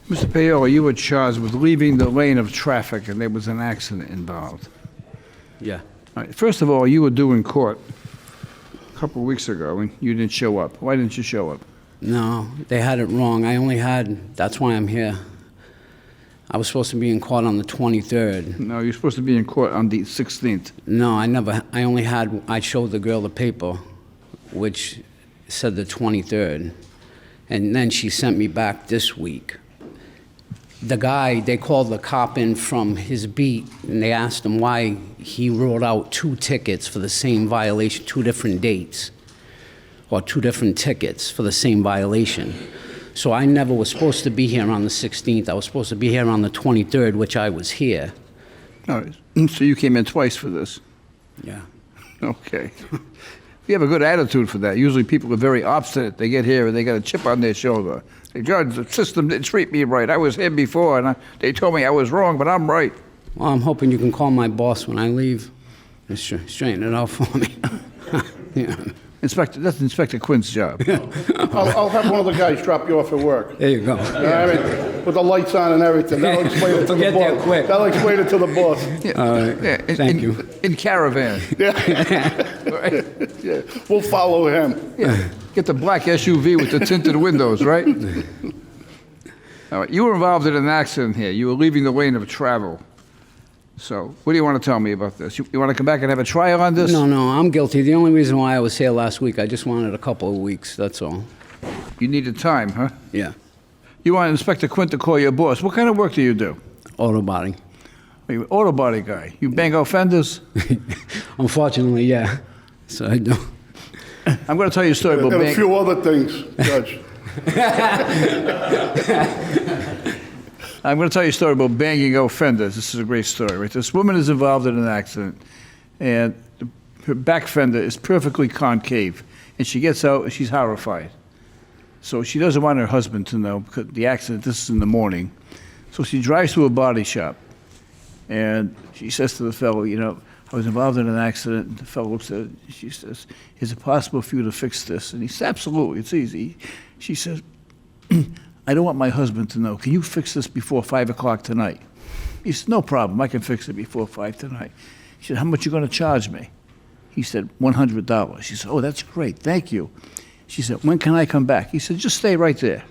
Mr. Paola, you were charged with leaving the lane of traffic and there was an accident involved. Yeah. All right, first of all, you were due in court a couple of weeks ago and you didn't show up. Why didn't you show up? No, they had it wrong. That's why I'm here. I was supposed to be in court on the 23rd. No, you're supposed to be in court on the 16th. No, I showed the girl the paper, which said the 23rd. And then she sent me back this week. The guy, they called the cop in from his beat, and they asked him why he wrote out 2 tickets for the same violation, 2 different dates, or 2 different tickets for the same violation. So I never was supposed to be here on the 16th. I was supposed to be here on the 23rd, which I was here. All right, so you came in twice for this? Yeah. Okay. You have a good attitude for that. Usually people are very obstinate. They get here and they got a chip on their shoulder. Hey, Judge, the system didn't treat me right. I was here before and they told me I was wrong, but I'm right. Well, I'm hoping you can call my boss when I leave and straighten it out for me. Yeah. Inspector, that's Inspector Quinn's job. I'll have one of the guys drop you off at work. There you go. I mean, with the lights on and everything. That'll explain it to the Get there boss. quick. That'll explain it to the boss. Yeah, Thank you. In caravan. Right? Yeah, we'll follow him. Yeah. Get the black SUV with the tinted windows, right? All right. You were involved in an accident here. You were leaving the lane of travel. So, what do you want to tell me about this? You want to come back and have a trial on this? No, I'm guilty. The only reason why I was here last week, I just wanted a couple of weeks, that's all. You needed time, huh? Yeah. You want Inspector Quinn to call your boss. What kind of work do you do? Auto body. Are you an auto body guy? You bang out fenders? Unfortunately, yeah. So I do. I'm going to tell you a story about And a bang. few other things, Judge. I'm going to tell you a story about banging out fenders. This is a great story, right? This woman is involved in an accident, and her back fender is perfectly concave, and she gets out and she's horrified. So she doesn't want her husband to know because the accident, this is in the morning. So she drives to a body shop, and she says to the fellow, you know, I was involved in an accident. And the fellow looks at it, she says, is it possible for you to fix this? And he says, absolutely, it's easy. She says, I don't want my husband to know. Can you fix this before 5 o'clock tonight? He said, no problem. I can fix it before 5 tonight. She said, how much are you going to charge me? He said, $100. She said, oh, that's great. Thank you. She said, when can I come back? He said, just stay right there.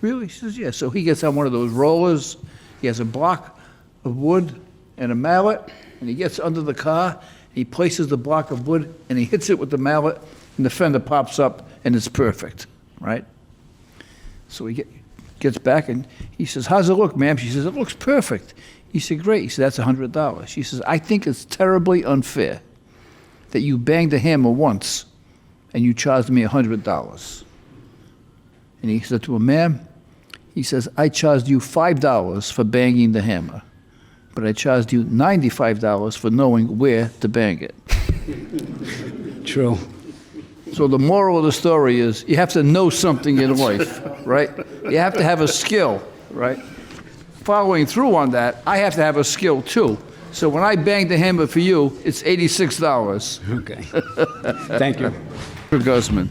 Really? She says, yeah. So he gets on one of those rollers. He has a block of wood and a mallet, and he gets under the car. He places the block of wood, and he hits it with the mallet, and the fender pops up, and it's perfect, right? So he gets back and he says, how's it look, ma'am? She says, it looks perfect. He said, great. He said, that's $100. She says, I think it's terribly unfair that you banged the hammer once and you charged me $100. And he said to her, ma'am, he says, I charged you $5 for banging the hammer, but I charged you $95 for knowing where to bang it. True. So the moral of the story is you have to know something in life, right? You have to have a skill, right? Following through on that, I have to have a skill too. So when I bang the hammer for you, it's $86. Okay. Thank you. For Guzman.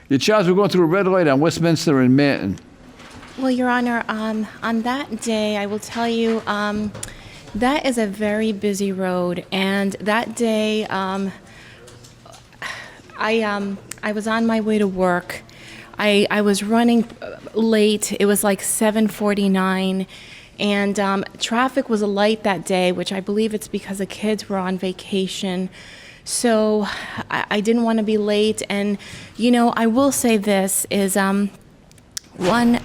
You're charged with going through a red light on Westminster and Manton. Well, Your Honor, on that day, I will tell you, that is a very busy road, and that day, I was on my way to work. I was running late. It was like 7:49, and traffic was light that day, which I believe it's because the kids were on vacation. So I didn't want to be late, and you know, I will say this is one.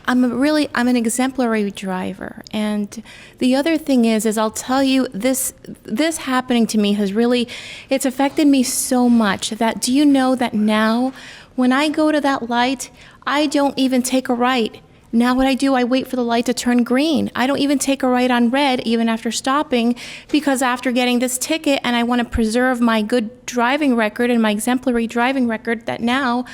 I'm an exemplary driver, and the other thing is I'll tell you, this happening to me has really, it's affected me so much that, do you know that now when I go to that light, I don't even take a right. Now what I do, I wait for the light to turn green. I don't even take a right on red even after stopping, because after getting this ticket, and I want to preserve my good driving record and my exemplary driving record, that now,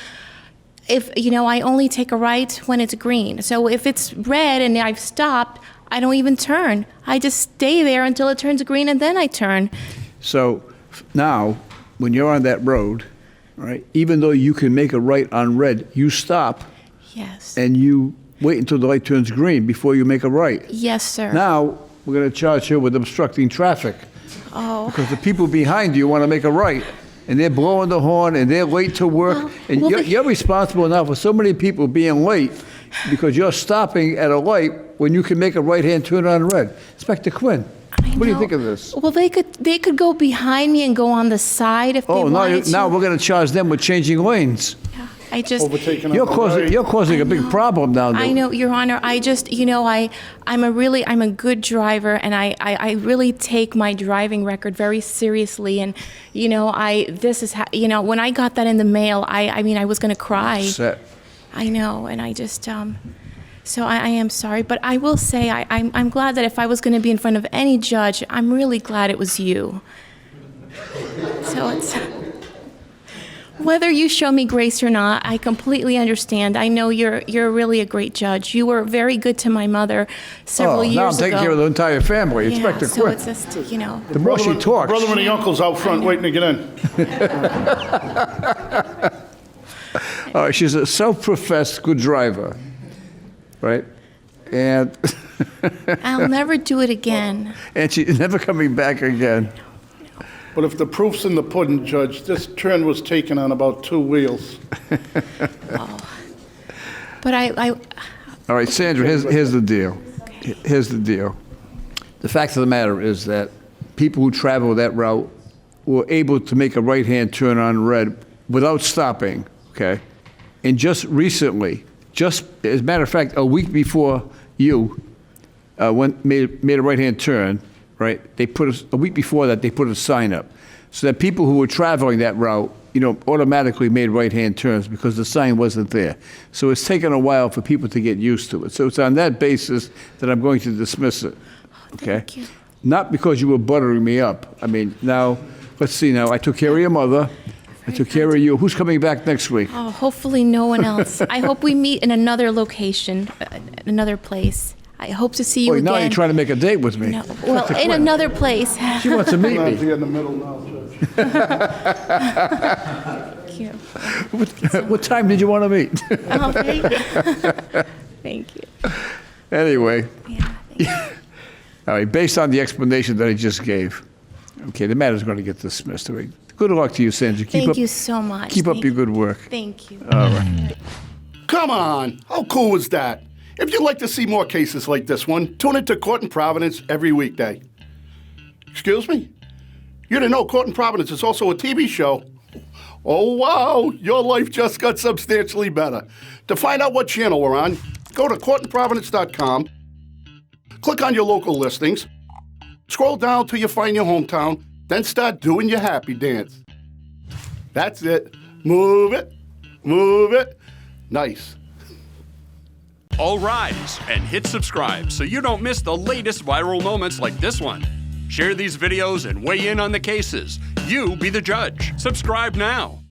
if, you know, I only take a right when it's green. So if it's red and I've stopped, I don't even turn. I just stay there until it turns green and then I turn. So now, when you're on that road, right, even though you can make a right on red, you stop Yes. and you wait until the light turns green before you make a right. Yes, sir. Now, we're going to charge you with obstructing traffic. Oh. Because the people behind you want to make a right, and they're blowing the horn, and they're late to work, Well, and well, you're responsible now for so many people being late because you're stopping at a light when you can make a right-hand turn on red. Inspector Quinn, I what do you know. think of this? Well, they could go behind me and go on the side if they Oh, wanted to. now we're going to charge them with changing lanes. I just. Overtaking You're on the right. causing a big problem now. I know, Your Honor. I just, I'm a good driver, and I really take my driving record very seriously. And, this is, when I got that in the mail, I was going to cry. Set. I know, and I just, so I am sorry. But I will say, I'm glad that if I was going to be in front of any judge, I'm really glad it was you. So it's. Whether you show me grace or not, I completely understand. I know you're really a great judge. You were very good to my mother several years ago. Now I'm taking care of the entire family. Yeah, Inspector so Quinn. it's just, The more she talks. Brother and the uncle's out front waiting to get in. All right, she's a self-professed good driver, right? And I'll never do it again. and she's never coming back again. But if the proof's in the pudding, Judge, this turn was taken on about 2 wheels. But All right, Sandra, here's the deal. Here's the deal. The fact of the matter is that people who travel that route were able to make a right-hand turn on red without stopping, okay? And just recently, just as a matter of fact, a week before you made a right-hand turn, right? They put a week before that, they put a sign up so that people who were traveling that route, automatically made right-hand turns because the sign wasn't there. So it's taken a while for people to get used to it. So it's on that basis that I'm going to dismiss it. Okay? Thank you. Not because you were buttering me up. I mean, now, let's see now. I took care of your mother. I took care of you. Who's coming back next week? Oh, hopefully no one else. I hope we meet in another location, another place. I hope to see you Boy, again. now you're trying to make a date with me. No, well, in another place. She wants to meet We're gonna have to me. get in the middle now, Judge. Thank you. What time did you want to meet? Oh, thank you. Anyway, Yeah, thank you. all right, based on the explanation that I just gave, okay, the matter's going to get dismissed. All right. Good luck to you, Sandra. Thank you so much. Keep up Thank your you. good work. Thank you. Come on, how cool was that? If you'd like to see more cases like this one, tune into Court in Providence every weekday. Excuse me? You didn't know Court in Providence is also a TV show? Oh, wow, your life just got substantially better. To find out what channel we're on, go to courtinprovidence.com, click on your local listings, scroll down till you find your hometown, then start doing your happy dance. That's it. Move it, move it. Nice. All rise and hit subscribe so you don't miss the latest viral moments like this one. Share these videos and weigh in on the cases. You be the judge. Subscribe now.